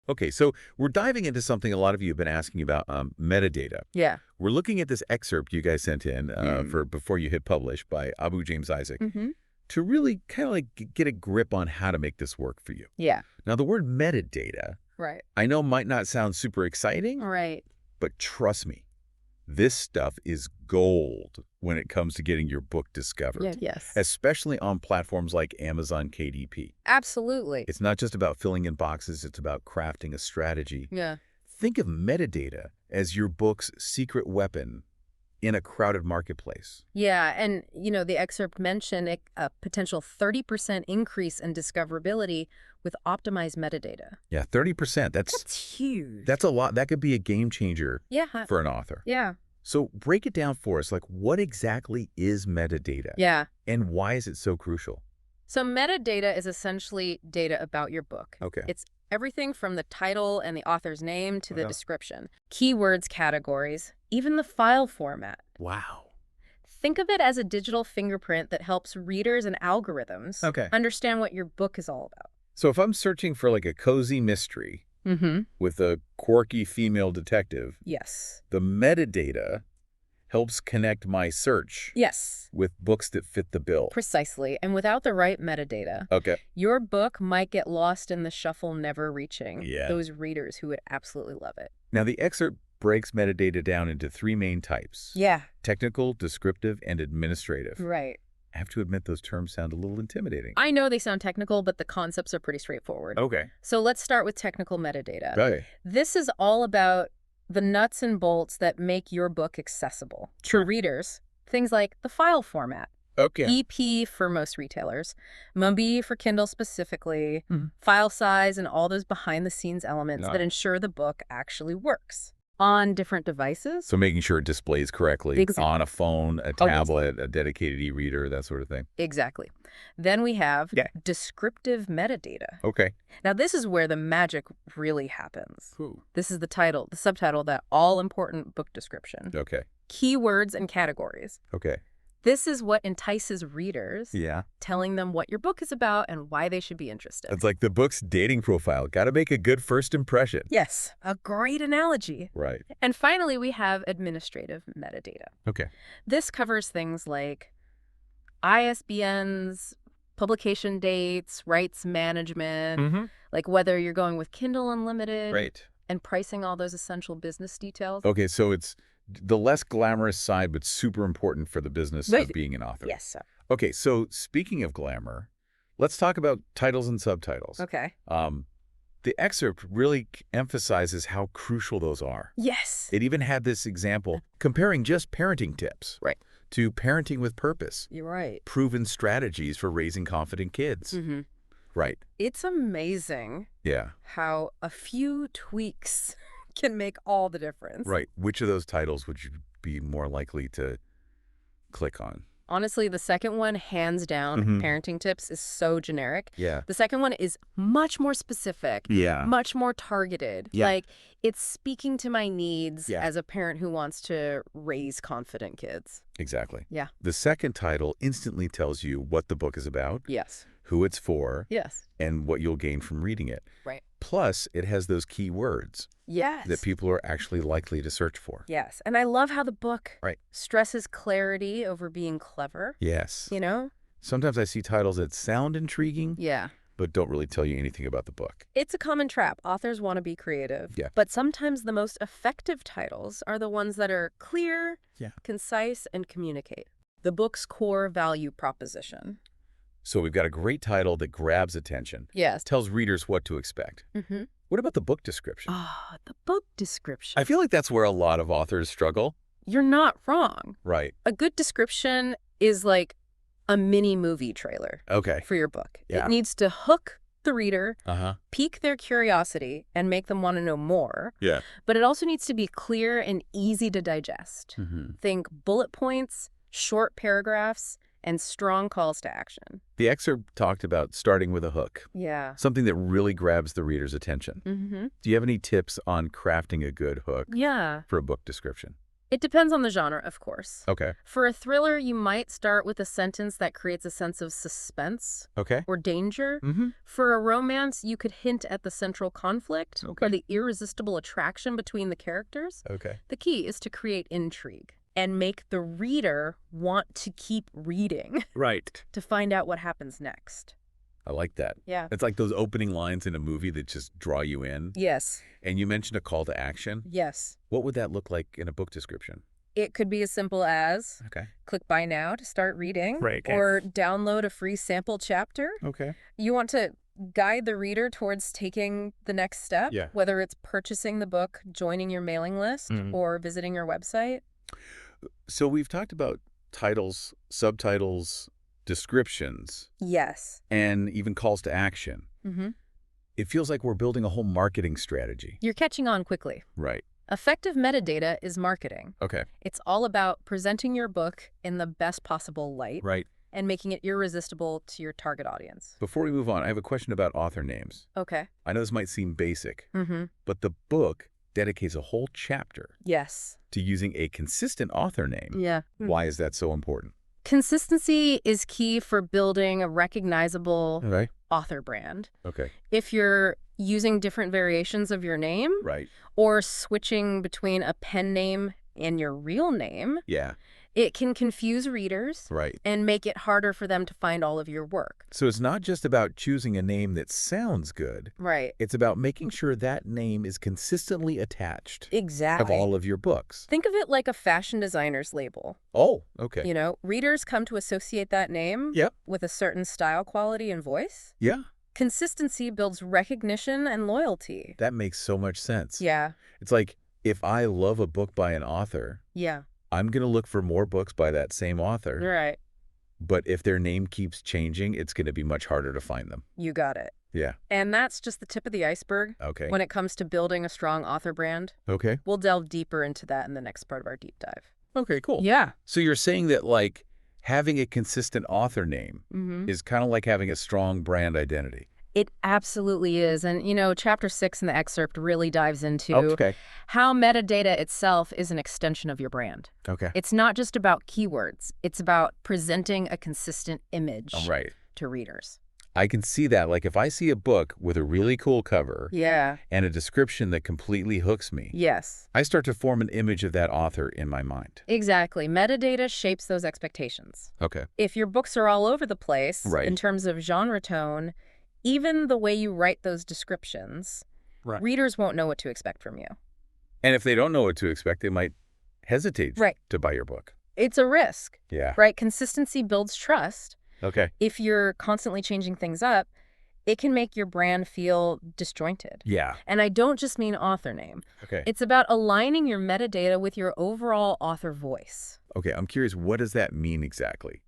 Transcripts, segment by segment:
Okay, so we're diving into something a lot of you have been asking about, metadata. Yeah. We're looking at this excerpt you guys sent in for before you hit publish by Abu James Isaac Mm-hmm. to really kind of like get a grip on how to make this work for you. Yeah. Now, the word metadata, Right. I know might not sound super exciting, Right. but trust me, this stuff is gold when it comes to getting your book discovered, Yeah. Yes. especially on platforms like Amazon KDP. Absolutely. It's not just about filling in boxes, it's about crafting a strategy. Yeah. Think of metadata as your book's secret weapon in a crowded marketplace. Yeah. And, the excerpt mentioned a potential 30% increase in discoverability with optimized metadata. Yeah, 30%. That's huge. That's a lot. That could be a game changer Yeah. for an author. Yeah. So break it down for us. Like, what exactly is metadata? Yeah. And why is it so crucial? So metadata is essentially data about your book. Okay. It's everything from the title and the author's name to the Yeah. description, keywords, categories, even the file format. Wow. Think of it as a digital fingerprint that helps readers and algorithms understand what your book is all about. So if I'm searching for like a cozy mystery with a quirky female detective, Yes. the metadata helps connect my search Yes. with books that fit the bill. Precisely. And without the right metadata, Okay. your book might get lost in the shuffle, never reaching Yeah. those readers who would absolutely love it. Now, the excerpt breaks metadata down into three main types. Yeah. Technical, descriptive, and administrative. Right. I have to admit those terms sound a little intimidating. I know they sound technical, but the concepts are pretty straightforward. Okay. So let's start with technical metadata. Okay. This is all about the nuts and bolts that make your book accessible to readers. Things like the file format, Okay. EP for most retailers, MOBI for Kindle specifically, file size, and all those behind-the-scenes elements that ensure the book actually works on different devices. So making sure it displays correctly Exactly. on a phone, a yes. tablet, a dedicated e-reader, that sort of thing. Exactly. Then we have descriptive metadata. Okay. Now, this is where the magic really happens. This is the subtitle, that all-important book description. Okay. Keywords and categories. Okay. This is what entices readers, Yeah. telling them what your book is about and why they should be interested. It's like the book's dating profile. Got to make a good first impression. Yes, a great analogy. Right. And finally, we have administrative metadata. Okay. This covers things like ISBNs, publication dates, rights management, like whether you're going with Kindle Unlimited, Right. and pricing all those essential business details. Okay, so it's the less glamorous side, but super important for the business of being an author. Yes, sir. Okay, so speaking of glamour, let's talk about titles and subtitles. Okay. The excerpt really emphasizes how crucial those are. Yes. It even had this example comparing just parenting tips to parenting with purpose, You're right. proven strategies for raising confident kids. Right. It's amazing how a few tweaks can make all the difference. Right. Which of those titles would you be more likely to click on? Honestly, the second one, hands down, parenting tips, is so generic. Yeah. The second one is much more specific, much more targeted. Yeah. Like, it's speaking to my needs Yeah. as a parent who wants to raise confident kids. Exactly. Yeah. The second title instantly tells you what the book is about, Yes. who it's for, Yes. and what you'll gain from reading it. Right. Plus, it has those key words Yes. that people are actually likely to search for. Yes. And I love how the book Right. stresses clarity over being clever. Yes. You know? Sometimes I see titles that sound intriguing, Yeah. but don't really tell you anything about the book. It's a common trap. Authors want to be creative. Yeah. But sometimes the most effective titles are the ones that are clear, Yeah. concise, and communicate the book's core value proposition. So we've got a great title that grabs attention, Yes. tells readers what to expect. What about the book description? Ah, the book description. I feel like that's where a lot of authors struggle. You're not wrong. Right. A good description is like a mini movie trailer Okay. for your book. Yeah. It needs to hook the reader, Uh-huh. pique their curiosity, and make them want to know more. Yeah. But it also needs to be clear and easy to digest. Think bullet points, short paragraphs, and strong calls to action. The excerpt talked about starting with a hook, Yeah. something that really grabs the reader's attention. Do you have any tips on crafting a good hook Yeah. for a book description? It depends on the genre, of course. Okay. For a thriller, you might start with a sentence that creates a sense of suspense Okay. or danger. Mm-hmm. For a romance, you could hint at the central conflict Okay. or the irresistible attraction between the characters. Okay. The key is to create intrigue and make the reader want to keep reading Right. to find out what happens next. I like that. Yeah. It's like those opening lines in a movie that just draw you in. Yes. And you mentioned a call to action. Yes. What would that look like in a book description? It could be as simple as Okay. click buy now to start reading, Right, okay. or download a free sample chapter. Okay. You want to guide the reader towards taking the next step, Yeah. whether it's purchasing the book, joining your mailing list, or visiting your website. So we've talked about titles, subtitles, descriptions, Yes. and even calls to action. Mm-hmm. It feels like we're building a whole marketing strategy. You're catching on quickly. Right. Effective metadata is marketing. Okay. It's all about presenting your book in the best possible light Right. and making it irresistible to your target audience. Before we move on, I have a question about author names. Okay. I know this might seem basic, Mm-hmm. but the book dedicates a whole chapter Yes. to using a consistent author name. Yeah. Why is that so important? Consistency is key for building a recognizable Okay. author brand. Okay. If you're using different variations of your name Right. or switching between a pen name and your real name, Yeah. it can confuse readers Right. and make it harder for them to find all of your work. So it's not just about choosing a name that sounds good. Right. It's about making sure that name is consistently attached Exactly. of all of your books. Think of it like a fashion designer's label. Oh, okay. You know, readers come to associate that name Yep. with a certain style, quality, and voice. Yeah. Consistency builds recognition and loyalty. That makes so much sense. Yeah. It's like if I love a book by an author, Yeah. I'm going to look for more books by that same author. Right. But if their name keeps changing, it's going to be much harder to find them. You got it. Yeah. And that's just the tip of the iceberg Okay. when it comes to building a strong author brand. Okay. We'll delve deeper into that in the next part of our deep dive. Okay, cool. Yeah. So you're saying that, like, having a consistent author name Mm-hmm. is kind of like having a strong brand identity. It absolutely is. And, you know, chapter 6 in the excerpt really dives into Okay. how metadata itself is an extension of your brand. Okay. It's not just about keywords. It's about presenting a consistent image All right. to readers. I can see that. Like, if I see a book with a really cool cover Yeah. and a description that completely hooks me, Yes. I start to form an image of that author in my mind. Exactly. Metadata shapes those expectations. Okay. If your books are all over the place Right. in terms of genre tone, even the way you write those descriptions, Right. readers won't know what to expect from you. And if they don't know what to expect, they might hesitate Right. to buy your book. It's a risk, Yeah. right? Consistency builds trust. Okay. If you're constantly changing things up, it can make your brand feel disjointed. Yeah. And I don't just mean author name. Okay. It's about aligning your metadata with your overall author voice. Okay. I'm curious, what does that mean exactly?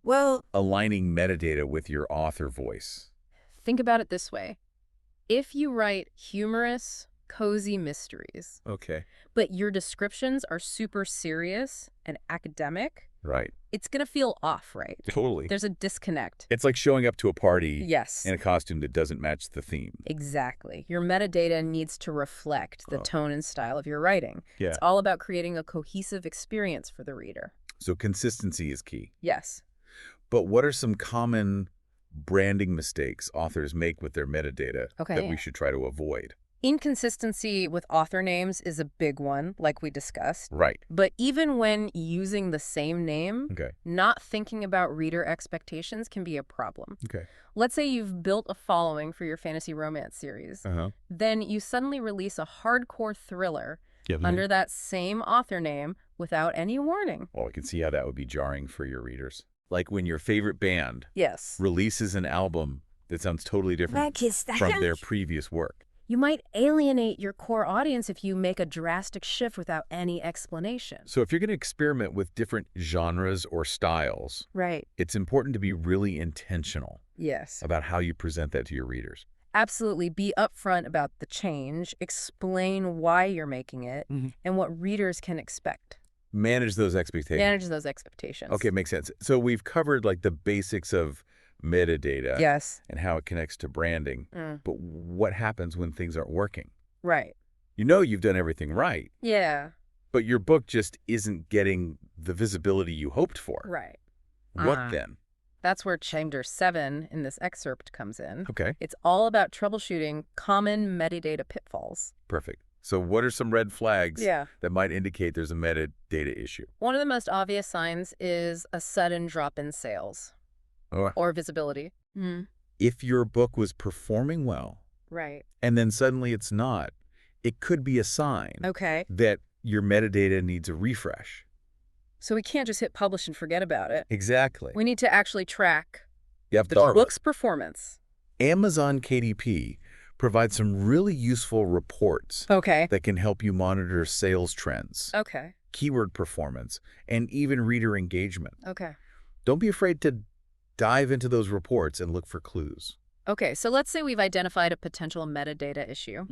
Well, Aligning metadata with your author voice. think about it this way. If you write humorous, cozy mysteries, Okay. but your descriptions are super serious and academic, Right. it's going to feel off, right? Totally. There's a disconnect. It's like showing up to a party Yes, in a costume that doesn't match the theme. exactly. Your metadata needs to reflect the Oh. tone and style of your writing. Yeah. It's all about creating a cohesive experience for the reader. So consistency is key. Yes. But what are some common branding mistakes authors make with their metadata that we should try to avoid? Inconsistency with author names is a big one, like we discussed. Right. But even when using the same name, Okay. not thinking about reader expectations can be a problem. Okay. Let's say you've built a following for your fantasy romance series. Uh-huh. Then you suddenly release a hardcore thriller under that same author name without any warning. Well, I can see how that would be jarring for your readers. Like when your favorite band Yes. releases an album that sounds totally different from their previous work. You might alienate your core audience if you make a drastic shift without any explanation. So if you're going to experiment with different genres or styles, Right. it's important to be really intentional Yes. about how you present that to your readers. Absolutely. Be upfront about the change, explain why you're making it, and what readers can expect. Manage those expectations. Manage those expectations. Okay, makes sense. So we've covered like the basics of metadata Yes. and how it connects to branding. But what happens when things aren't working? Right. You know you've done everything right, Yeah. But your book just isn't getting the visibility you hoped for. Right. What then? That's where Hinder 7 in this excerpt comes in. Okay. It's all about troubleshooting common metadata pitfalls. Perfect. So what are some red flags Yeah. that might indicate there's a metadata issue? One of the most obvious signs is a sudden drop in sales or visibility. If your book was performing well, right, and then suddenly it's not, it could be a sign that your metadata needs a refresh. So we can't just hit publish and forget about it. Exactly. We need to actually track the book's performance. Amazon KDP provides some really useful reports that can help you monitor sales trends, keyword performance, and even reader engagement. Don't be afraid to dive into those reports and look for clues. Okay, so let's say we've identified a potential metadata issue.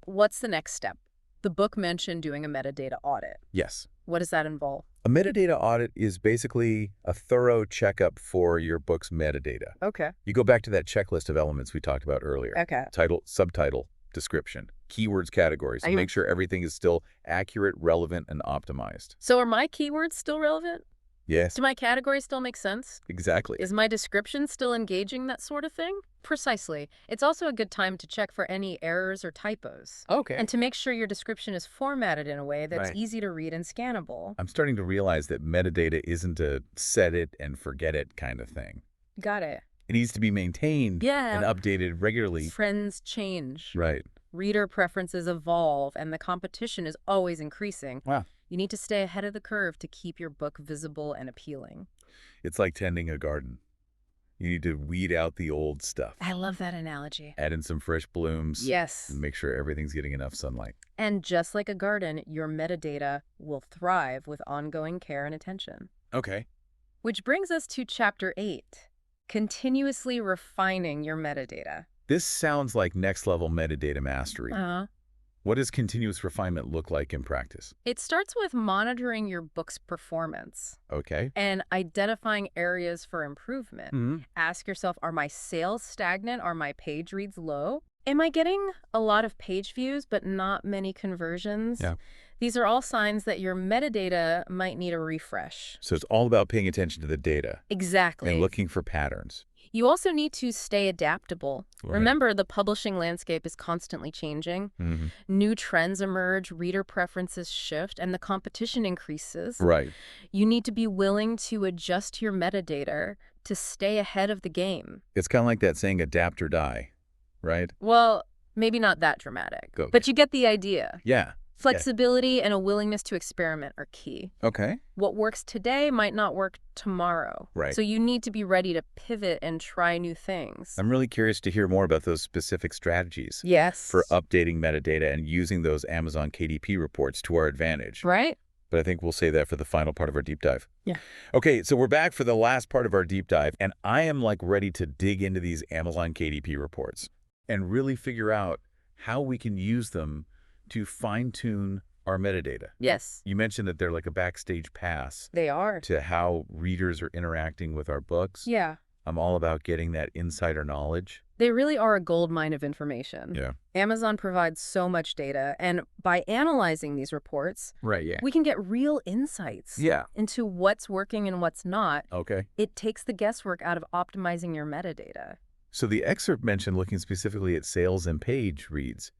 What's the next step? The book mentioned doing a metadata audit. Yes. What does that involve? A metadata audit is basically a thorough checkup for your book's metadata. You go back to that checklist of elements we talked about earlier. Title, subtitle, description, keywords, categories. Make sure everything is still accurate, relevant, and optimized. So are my keywords still relevant? Yes. Do my categories still make sense? Exactly. Is my description still engaging, that sort of thing? Precisely. It's also a good time to check for any errors or typos. And to make sure your description is formatted in a way that's easy to read and scannable. I'm starting to realize that metadata isn't a set it and forget it kind of thing. Got it. It needs to be maintained and updated regularly. Trends change. Right. Reader preferences evolve, and the competition is always increasing. Wow. You need to stay ahead of the curve to keep your book visible and appealing. It's like tending a garden. You need to weed out the old stuff. I love that analogy. Add in some fresh blooms. Yes. And make sure everything's getting enough sunlight. And just like a garden, your metadata will thrive with ongoing care and attention. Which brings us to Chapter 8, continuously refining your metadata. This sounds like next-level metadata mastery. What does continuous refinement look like in practice? It starts with monitoring your book's performance. And identifying areas for improvement. Ask yourself, are my sales stagnant? Are my page reads low? Am I getting a lot of page views but not many conversions? These are all signs that your metadata might need a refresh. So it's all about paying attention to the data. Exactly. And looking for patterns. You also need to stay adaptable. Remember, the publishing landscape is constantly changing. New trends emerge, reader preferences shift, and the competition increases. You need to be willing to adjust your metadata to stay ahead of the game. It's kind of like that saying, adapt or die, right? Well, maybe not that dramatic, but you get the idea. Flexibility and a willingness to experiment are key. What works today might not work tomorrow. So you need to be ready to pivot and try new things. I'm really curious to hear more about those specific strategies. For updating metadata and using those Amazon KDP reports to our advantage. But I think we'll save that for the final part of our deep dive. Okay, so we're back for the last part of our deep dive, and I am like ready to dig into these Amazon KDP reports and really figure out how we can use them to fine-tune our metadata. You mentioned that they're like a backstage pass. They are. To how readers are interacting with our books. I'm all about getting that insider knowledge. They really are a goldmine of information. Amazon provides so much data, and by analyzing these reports, we can get real insights into what's working and what's not. It takes the guesswork out of optimizing your metadata. So the excerpt mentioned looking specifically at sales and page reads.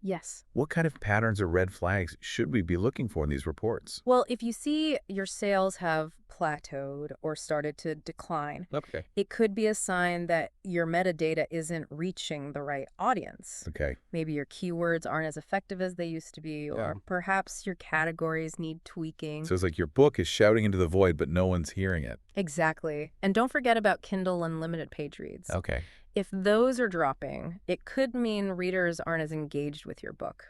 What kind of patterns or red flags should we be looking for in these reports? Well, if you see your sales have plateaued or started to decline, it could be a sign that your metadata isn't reaching the right audience. Maybe your keywords aren't as effective as they used to be, or perhaps your categories need tweaking. So it's like your book is shouting into the void, but no one's hearing it. Exactly. And don't forget about Kindle Unlimited page reads. If those are dropping, it could mean readers aren't as engaged with your book.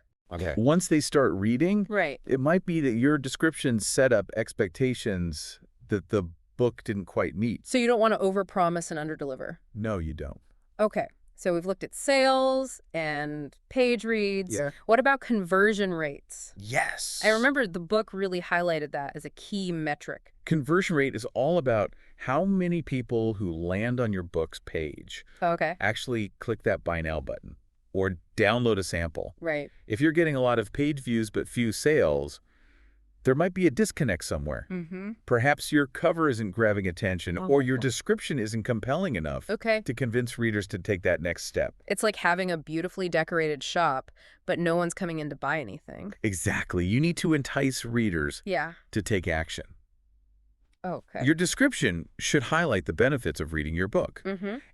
Once they start reading, Right. it might be that your description set up expectations that the book didn't quite meet. So you don't want to overpromise and underdeliver. No, you don't. Okay. So we've looked at sales and page reads. Yeah. What about conversion rates? Yes. I remember the book really highlighted that as a key metric. Conversion rate is all about how many people who land on your book's page Okay. actually click that buy now button or download a sample. Right. If you're getting a lot of page views but few sales, there might be a disconnect somewhere. Perhaps your cover isn't grabbing attention or your description isn't compelling enough to convince readers to take that next step. It's like having a beautifully decorated shop, but no one's coming in to buy anything. Exactly. You need to entice readers to take action. Your description should highlight the benefits of reading your book.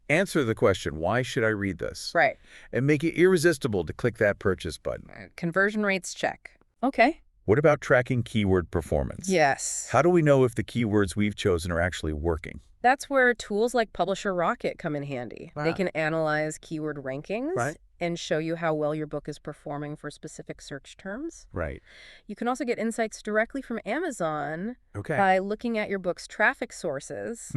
Answer the question, why should I read this? Right. And make it irresistible to click that purchase button. Conversion rates check. Okay. What about tracking keyword performance? Yes. How do we know if the keywords we've chosen are actually working? That's where tools like Publisher Rocket come in handy. They can analyze keyword rankings and show you how well your book is performing for specific search terms. Right. You can also get insights directly from Amazon by looking at your book's traffic sources.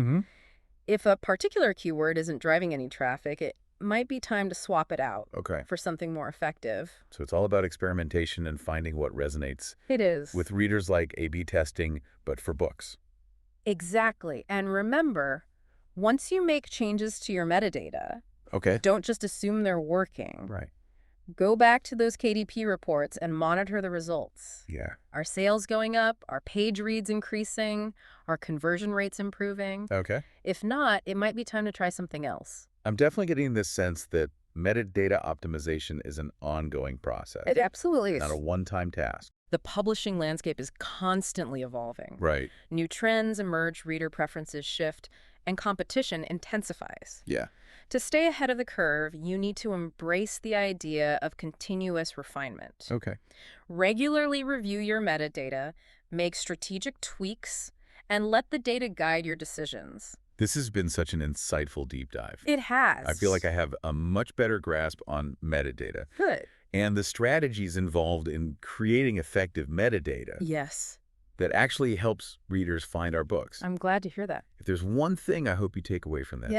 If a particular keyword isn't driving any traffic, it might be time to swap it out for something more effective. So it's all about experimentation and finding what resonates. It is. With readers, like A/B testing, but for books. Exactly. And remember, once you make changes to your metadata, don't just assume they're working. Right. Go back to those KDP reports and monitor the results. Yeah. Are sales going up? Are page reads increasing? Are conversion rates improving? If not, it might be time to try something else. I'm definitely getting this sense that metadata optimization is an ongoing process. It absolutely is. Not a one-time task. The publishing landscape is constantly evolving. Right. New trends emerge, reader preferences shift, and competition intensifies. Yeah. To stay ahead of the curve, you need to embrace the idea of continuous refinement. Regularly review your metadata, make strategic tweaks, and let the data guide your decisions. This has been such an insightful deep dive. It has. I feel like I have a much better grasp on metadata. Good. And the strategies involved in creating effective metadata. Yes. That actually helps readers find our books. I'm glad to hear that. If there's one thing I hope you take away from this,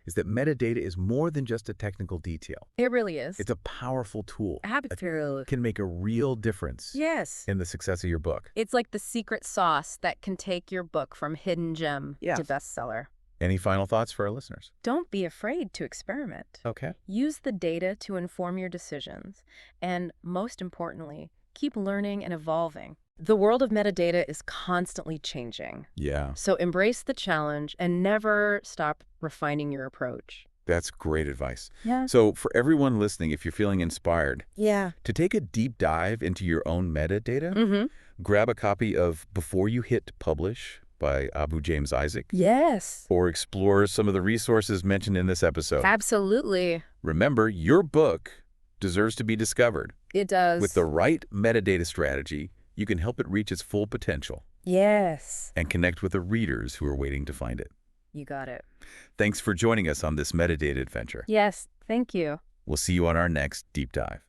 is that metadata is more than just a technical detail. It really is. It's a powerful tool. Absolutely. It can make a real difference in the success of your book. It's like the secret sauce that can take your book from hidden gem to bestseller. Any final thoughts for our listeners? Don't be afraid to experiment. Use the data to inform your decisions. And most importantly, keep learning and evolving. The world of metadata is constantly changing. So embrace the challenge and never stop refining your approach. That's great advice. So for everyone listening, if you're feeling inspired to take a deep dive into your own metadata, grab a copy of Before You Hit Publish by Abu James Isaac. Or explore some of the resources mentioned in this episode. Absolutely. Remember, your book deserves to be discovered. It does. With the right metadata strategy, you can help it reach its full potential. And connect with the readers who are waiting to find it. You got it. Thanks for joining us on this metadata adventure. Yes, thank you. We'll see you on our next deep dive.